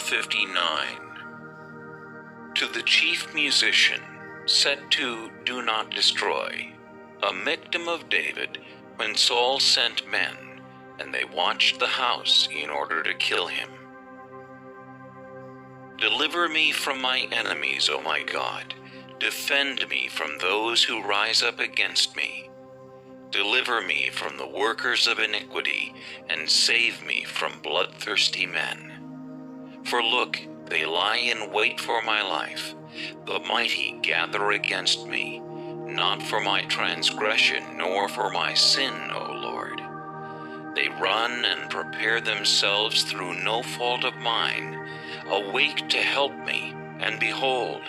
59. To the chief musician, set to Do Not Destroy, a Michtam of David, when Saul sent men, and they watched the house in order to kill him. Deliver me from my enemies, O my God. Defend me from those who rise up against me. Deliver me from the workers of iniquity, and save me from bloodthirsty men. For look, they lie in wait for my life. The mighty gather against me, not for my transgression, nor for my sin, O Lord. They run and prepare themselves through no fault of mine. Awake to help me, and behold.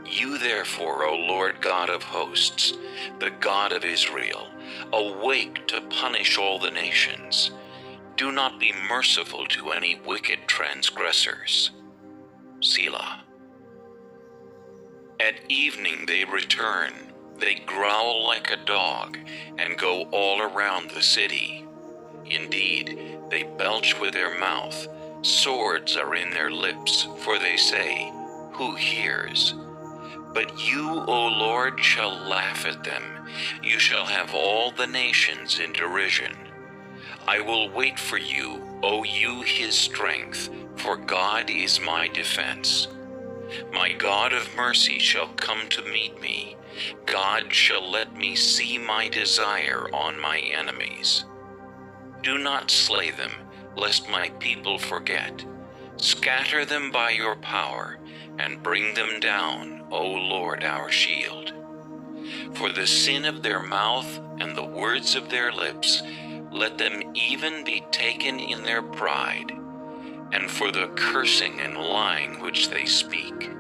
You therefore, O Lord God of hosts, the God of Israel, awake to punish all the nations. Do not be merciful to any wicked transgressors. Selah. At evening they return. They growl like a dog and go all around the city. Indeed, they belch with their mouth. Swords are in their lips, for they say, Who hears? But you, O Lord, shall laugh at them. You shall have all the nations in derision. I will wait for you, O you his strength, for God is my defense. My God of mercy shall come to meet me. God shall let me see my desire on my enemies. Do not slay them, lest my people forget. Scatter them by your power, and bring them down, O Lord our shield. For the sin of their mouth and the words of their lips, let them even be taken in their pride, and for the cursing and lying which they speak.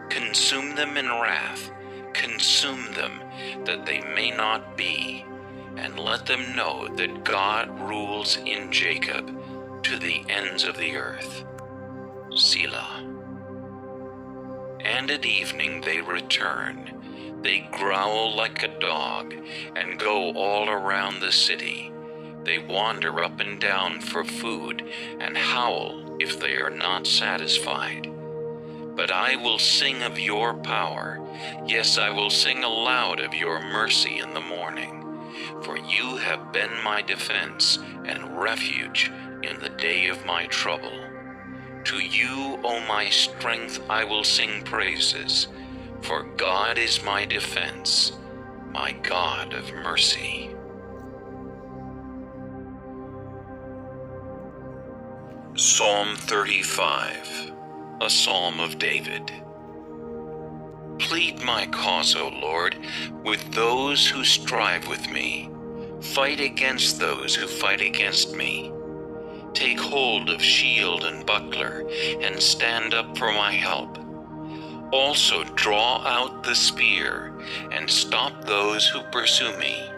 Consume them in wrath, consume them, that they may not be, and let them know that God rules in Jacob to the ends of the earth. Selah. And at evening they return. They growl like a dog and go all around the city. They wander up and down for food and howl if they are not satisfied. But I will sing of your power. Yes, I will sing aloud of your mercy in the morning. For you have been my defense and refuge in the day of my trouble. To you, O my strength, I will sing praises. For God is my defense, my God of mercy. Psalm 35, a Psalm of David. Plead my cause, O Lord, with those who strive with me. Fight against those who fight against me. Take hold of shield and buckler, and stand up for my help. Also draw out the spear, and stop those who pursue me.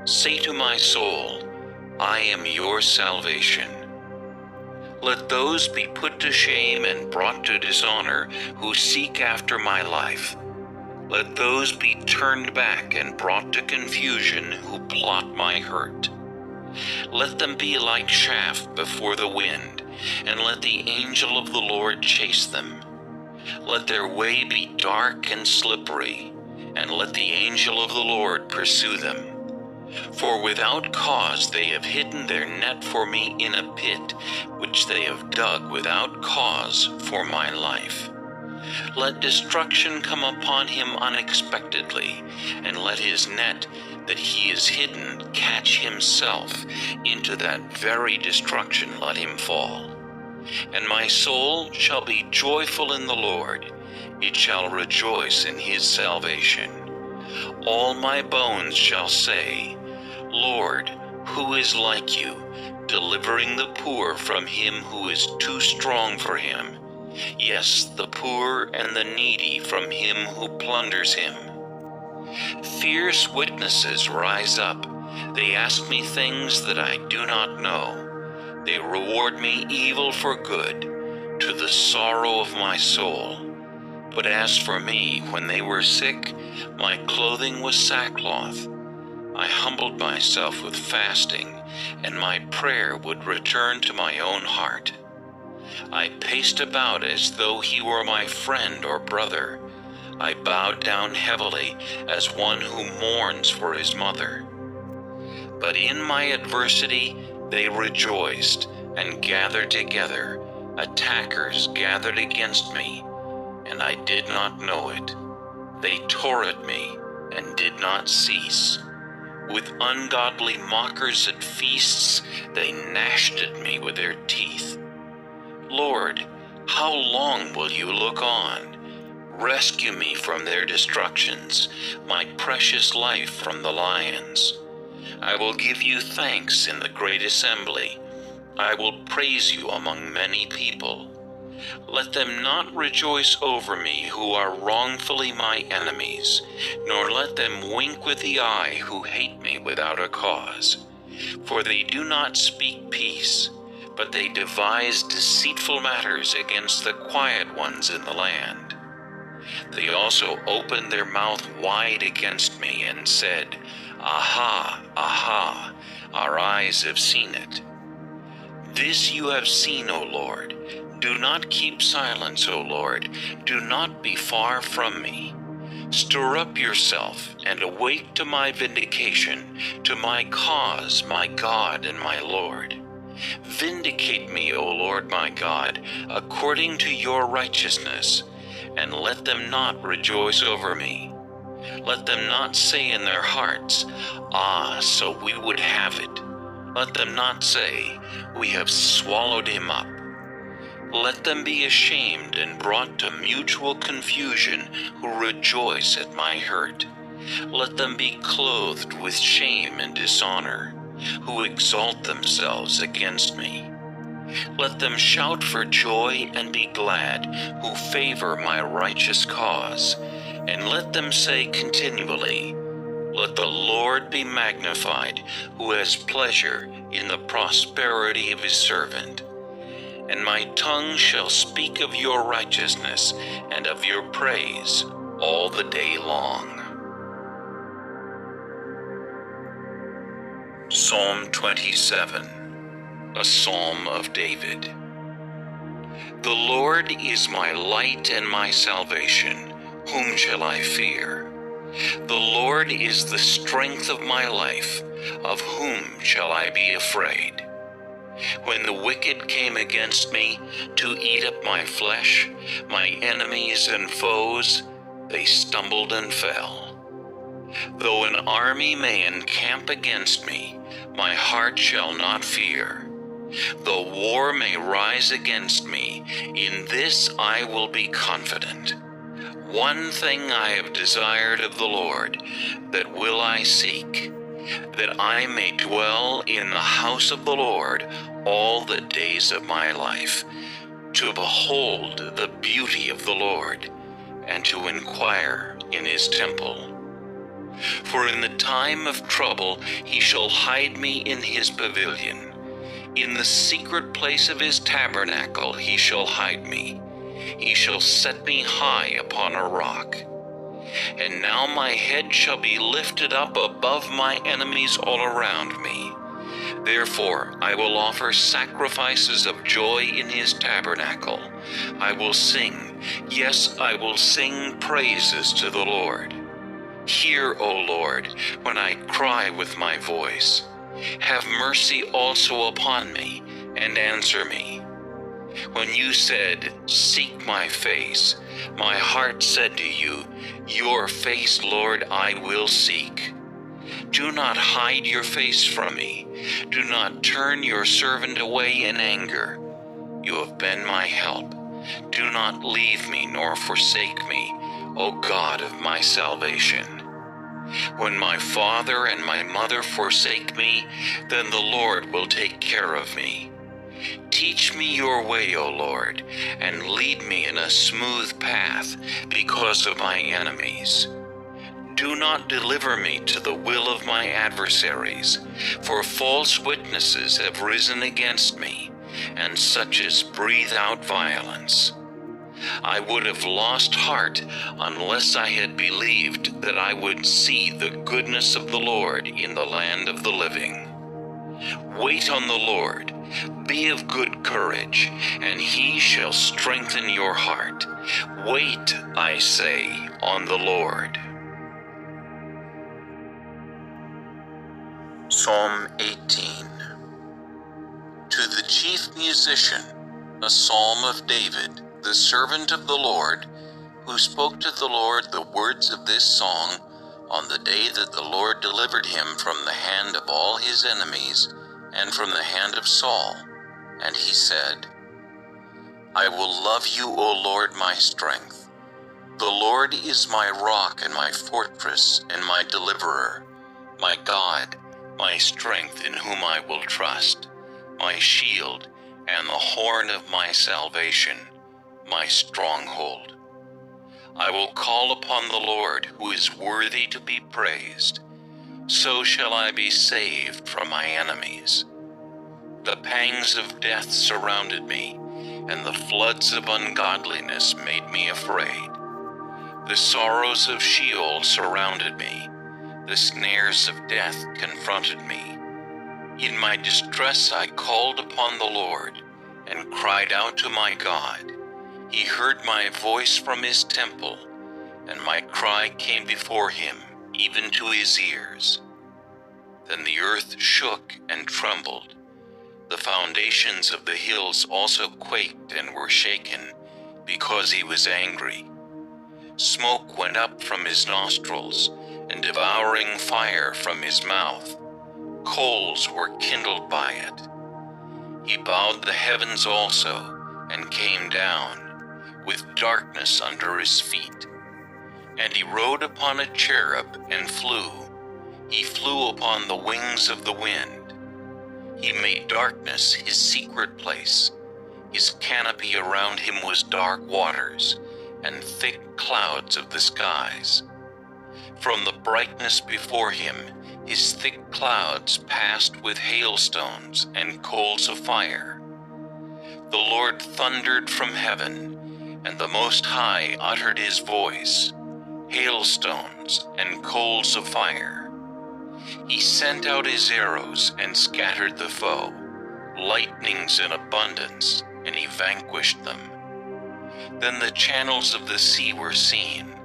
Say to my soul, I am your salvation. Let those be put to shame and brought to dishonor who seek after my life. Let those be turned back and brought to confusion who plot my hurt. Let them be like chaff before the wind, and let the angel of the Lord chase them. Let their way be dark and slippery, and let the angel of the Lord pursue them. For without cause they have hidden their net for me in a pit, which they have dug without cause for my life. Let destruction come upon him unexpectedly, and let his net that he is hidden catch himself. Into that very destruction let him fall. And my soul shall be joyful in the Lord, it shall rejoice in his salvation. All my bones shall say, Lord, who is like you, delivering the poor from him who is too strong for him, yes, the poor and the needy from him who plunders him. Fierce witnesses rise up. They ask me things that I do not know. They reward me evil for good, to the sorrow of my soul. But as for me, when they were sick, my clothing was sackcloth. I humbled myself with fasting, and my prayer would return to my own heart. I paced about as though he were my friend or brother. I bowed down heavily as one who mourns for his mother. But in my adversity they rejoiced and gathered together. Attackers gathered against me, and I did not know it. They tore at me and did not cease. With ungodly mockers at feasts, they gnashed at me with their teeth. Lord, how long will you look on? Rescue me from their destructions, my precious life from the lions. I will give you thanks in the great assembly. I will praise you among many people. Let them not rejoice over me who are wrongfully my enemies, nor let them wink with the eye who hate me without a cause. For they do not speak peace, but they devise deceitful matters against the quiet ones in the land. They also opened their mouth wide against me and said, Aha, aha, our eyes have seen it. This you have seen, O Lord. Do not keep silence, O Lord. Do not be far from me. Stir up yourself and awake to my vindication, to my cause, my God and my Lord. Vindicate me, O Lord my God, according to your righteousness, and let them not rejoice over me. Let them not say in their hearts, Ah, so we would have it. Let them not say, We have swallowed him up. Let them be ashamed and brought to mutual confusion who rejoice at my hurt. Let them be clothed with shame and dishonor, who exalt themselves against me. Let them shout for joy and be glad, who favor my righteous cause. And let them say continually, Let the Lord be magnified, who has pleasure in the prosperity of his servant. And my tongue shall speak of your righteousness and of your praise all the day long. Psalm 27, a psalm of David. The Lord is my light and my salvation. Whom shall I fear? The Lord is the strength of my life. Of whom shall I be afraid? When the wicked came against me to eat up my flesh, my enemies and foes, they stumbled and fell. Though an army may encamp against me, my heart shall not fear. Though war may rise against me, in this I will be confident. One thing I have desired of the Lord, that will I seek, that I may dwell in the house of the Lord all the days of my life, to behold the beauty of the Lord, and to inquire in his temple. For in the time of trouble he shall hide me in his pavilion. In the secret place of his tabernacle he shall hide me. He shall set me high upon a rock. And now my head shall be lifted up above my enemies all around me. Therefore I will offer sacrifices of joy in his tabernacle. I will sing, yes, I will sing praises to the Lord. Hear, O Lord, when I cry with my voice. Have mercy also upon me, and answer me. When you said, Seek my face, my heart said to you, Your face, Lord, I will seek. Do not hide your face from me. Do not turn your servant away in anger. You have been my help. Do not leave me nor forsake me, O God of my salvation. When my father and my mother forsake me, then the Lord will take care of me. Teach me your way, O Lord, and lead me in a smooth path because of my enemies. Do not deliver me to the will of my adversaries, for false witnesses have risen against me, and such as breathe out violence. I would have lost heart unless I had believed that I would see the goodness of the Lord in the land of the living. Wait on the Lord, Be of good courage, and he shall strengthen your heart. Wait, I say, on the Lord. Psalm 18. To the chief musician, a psalm of David, the servant of the Lord, who spoke to the Lord the words of this song on the day that the Lord delivered him from the hand of all his enemies and from the hand of Saul. And he said, I will love you, O Lord, my strength. The Lord is my rock and my fortress and my deliverer, my God, my strength in whom I will trust, my shield and the horn of my salvation, my stronghold. I will call upon the Lord, who is worthy to be praised. So shall I be saved from my enemies. The pangs of death surrounded me, and the floods of ungodliness made me afraid. The sorrows of Sheol surrounded me. The snares of death confronted me. In my distress I called upon the Lord, and cried out to my God. He heard my voice from his temple, and my cry came before him, even to his ears. Then the earth shook and trembled. The foundations of the hills also quaked and were shaken, because he was angry. Smoke went up from his nostrils, and devouring fire from his mouth. Coals were kindled by it. He bowed the heavens also, and came down, with darkness under his feet. And he rode upon a cherub and flew. He flew upon the wings of the wind. He made darkness his secret place. His canopy around him was dark waters, and thick clouds of the skies. From the brightness before him, his thick clouds passed with hailstones and coals of fire. The Lord thundered from heaven, and the Most High uttered his voice, hailstones and coals of fire. He sent out his arrows and scattered the foe, lightnings in abundance, and he vanquished them. Then the channels of the sea were seen.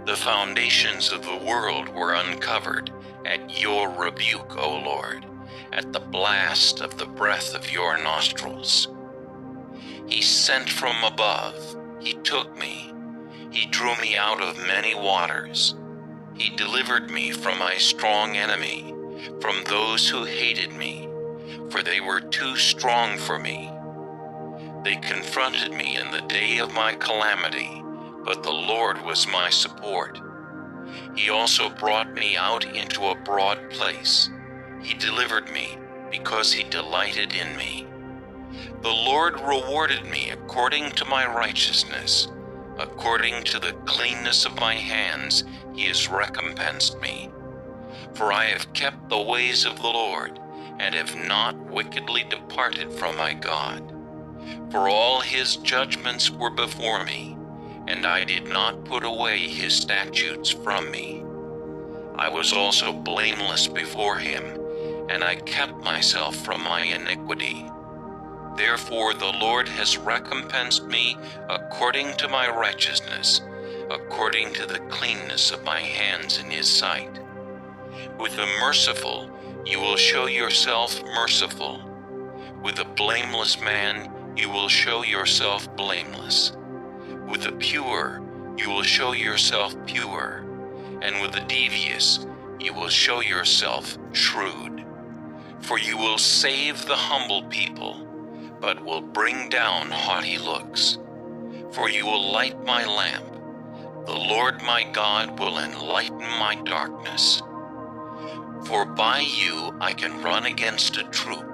The foundations of the world were uncovered at your rebuke, O Lord, at the blast of the breath of your nostrils. He sent from above. He took me. He drew me out of many waters. He delivered me from my strong enemy, from those who hated me, for they were too strong for me. They confronted me in the day of my calamity, but the Lord was my support. He also brought me out into a broad place. He delivered me because he delighted in me. The Lord rewarded me according to my righteousness. According to the cleanness of my hands, he has recompensed me. For I have kept the ways of the Lord, and have not wickedly departed from my God. For all his judgments were before me, and I did not put away his statutes from me. I was also blameless before him, and I kept myself from my iniquity. Therefore the Lord has recompensed me according to my righteousness, according to the cleanness of my hands in his sight. With the merciful you will show yourself merciful. With the blameless man you will show yourself blameless. With the pure you will show yourself pure, and with the devious you will show yourself shrewd. For you will save the humble people, but will bring down haughty looks. For you will light my lamp. The Lord my God will enlighten my darkness. For by you I can run against a troop.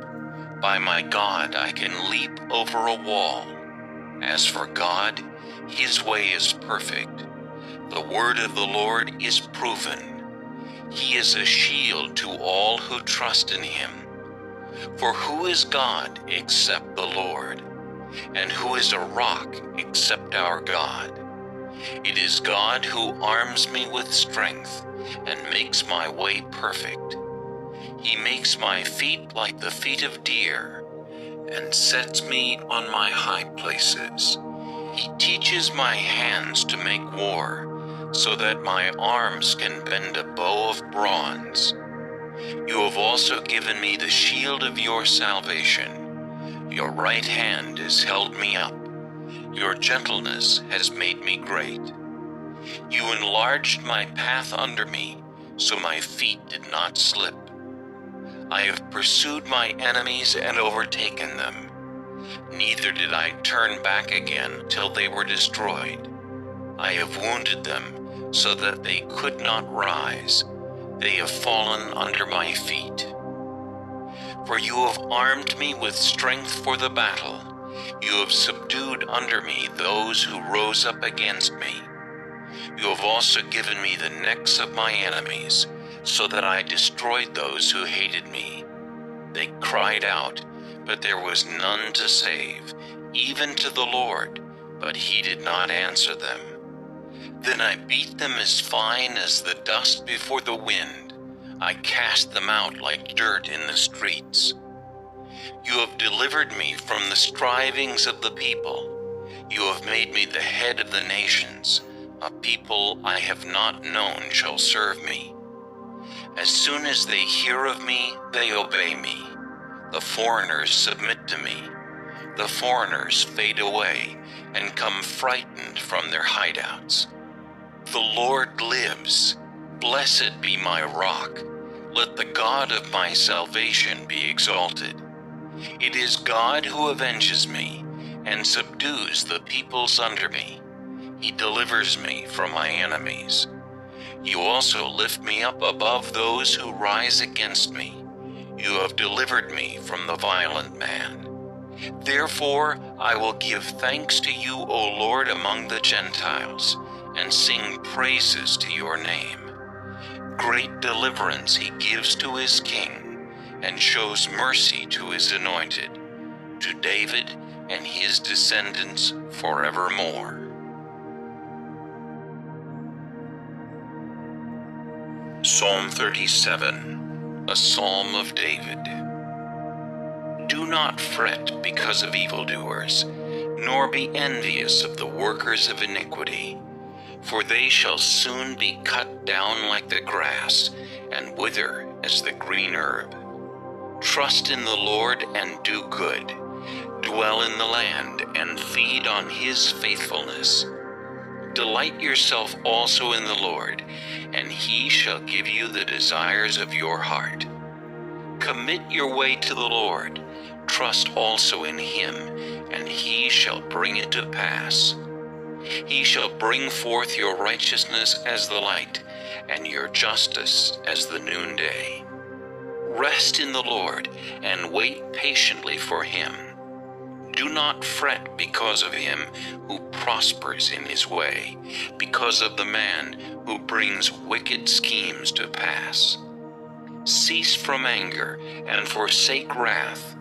By my God I can leap over a wall. As for God, his way is perfect. The word of the Lord is proven. He is a shield to all who trust in him. For who is God except the Lord? And who is a rock except our God? It is God who arms me with strength and makes my way perfect. He makes my feet like the feet of deer, and sets me on my high places. He teaches my hands to make war, so that my arms can bend a bow of bronze. You have also given me the shield of your salvation. Your right hand has held me up. Your gentleness has made me great. You enlarged my path under me, so my feet did not slip. I have pursued my enemies and overtaken them. Neither did I turn back again till they were destroyed. I have wounded them so that they could not rise. They have fallen under my feet. For you have armed me with strength for the battle. You have subdued under me those who rose up against me. You have also given me the necks of my enemies, so that I destroyed those who hated me. They cried out, but there was none to save, even to the Lord, but he did not answer them. Then I beat them as fine as the dust before the wind. I cast them out like dirt in the streets. You have delivered me from the strivings of the people. You have made me the head of the nations. A people I have not known shall serve me. As soon as they hear of me, they obey me. The foreigners submit to me. The foreigners fade away and come frightened from their hideouts. The Lord lives. Blessed be my rock. Let the God of my salvation be exalted. It is God who avenges me and subdues the peoples under me. He delivers me from my enemies. You also lift me up above those who rise against me. You have delivered me from the violent man. Therefore I will give thanks to you, O Lord, among the Gentiles, and sing praises to your name. Great deliverance he gives to his king, and shows mercy to his anointed, to David and his descendants forevermore. Psalm 37, a Psalm of David. Do not fret because of evildoers, nor be envious of the workers of iniquity, for they shall soon be cut down like the grass, and wither as the green herb. Trust in the Lord and do good. Dwell in the land and feed on his faithfulness. Delight yourself also in the Lord, and he shall give you the desires of your heart. Commit your way to the Lord. Trust also in him, and he shall bring it to pass. He shall bring forth your righteousness as the light, and your justice as the noonday. Rest in the Lord, and wait patiently for him. Do not fret because of him who prospers in his way, because of the man who brings wicked schemes to pass. Cease from anger and forsake wrath.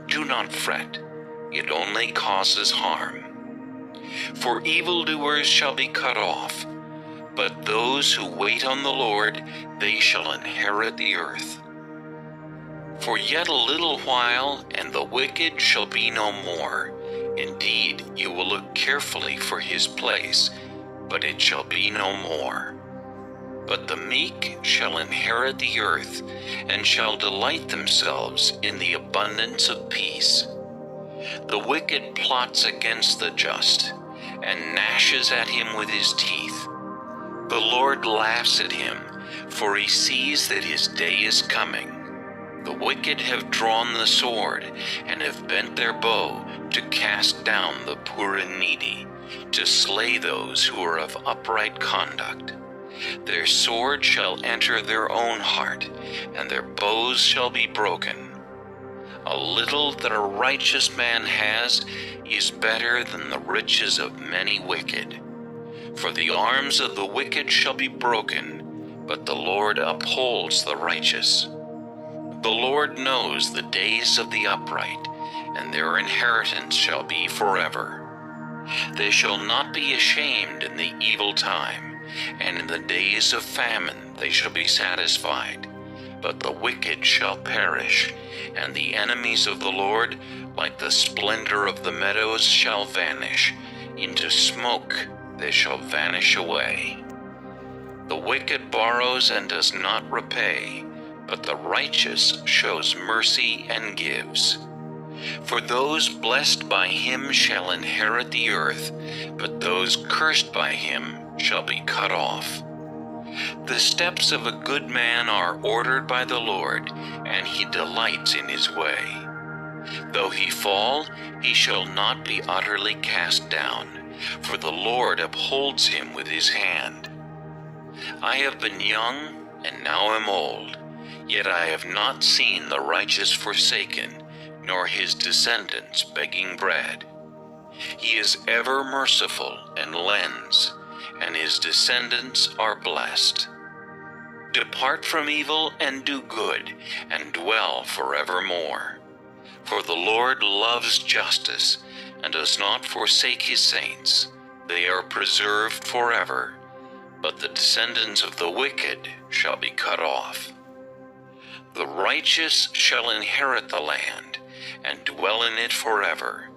Do not fret, it only causes harm. For evildoers shall be cut off, but those who wait on the Lord, they shall inherit the earth. For yet a little while, and the wicked shall be no more. Indeed, you will look carefully for his place, but it shall be no more. But the meek shall inherit the earth, and shall delight themselves in the abundance of peace. The wicked plots against the just, and gnashes at him with his teeth. The Lord laughs at him, for he sees that his day is coming. The wicked have drawn the sword, and have bent their bow to cast down the poor and needy, to slay those who are of upright conduct. Their sword shall enter their own heart, and their bows shall be broken. A little that a righteous man has is better than the riches of many wicked. For the arms of the wicked shall be broken, but the Lord upholds the righteous. The Lord knows the days of the upright, and their inheritance shall be forever. They shall not be ashamed in the evil time, and in the days of famine they shall be satisfied. But the wicked shall perish, and the enemies of the Lord like the splendor of the meadows shall vanish. Into smoke they shall vanish away. The wicked borrows and does not repay, but the righteous shows mercy and gives. For those blessed by him shall inherit the earth, but those cursed by him shall be cut off. The steps of a good man are ordered by the Lord, and he delights in his way. Though he fall, he shall not be utterly cast down, for the Lord upholds him with his hand. I have been young, and now am old, yet I have not seen the righteous forsaken, nor his descendants begging bread. He is ever merciful and lends, and his descendants are blessed. Depart from evil and do good, and dwell forevermore. For the Lord loves justice, and does not forsake his saints. They are preserved forever, but the descendants of the wicked shall be cut off. The righteous shall inherit the land, and dwell in it forever.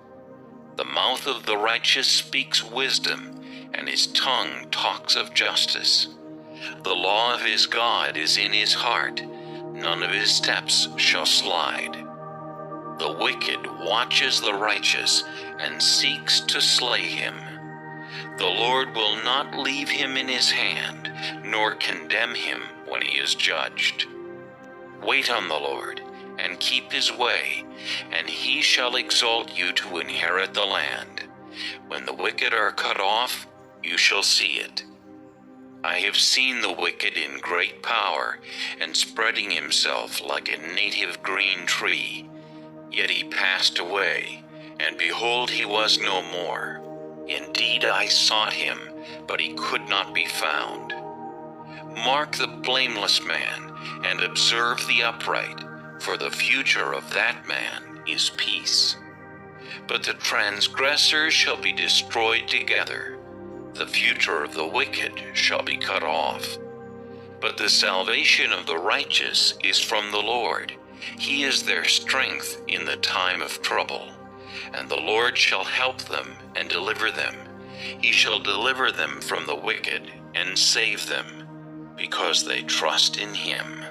The mouth of the righteous speaks wisdom, and his tongue talks of justice. The law of his God is in his heart, none of his steps shall slide. The wicked watches the righteous, and seeks to slay him. The Lord will not leave him in his hand, nor condemn him when he is judged. Wait on the Lord, and keep his way, and he shall exalt you to inherit the land. When the wicked are cut off, you shall see it. I have seen the wicked in great power, and spreading himself like a native green tree. Yet he passed away, and behold, he was no more. Indeed, I sought him, but he could not be found. Mark the blameless man, and observe the upright, for the future of that man is peace. But the transgressors shall be destroyed together. The future of the wicked shall be cut off. But the salvation of the righteous is from the Lord. He is their strength in the time of trouble. And the Lord shall help them and deliver them. He shall deliver them from the wicked and save them, because they trust in him.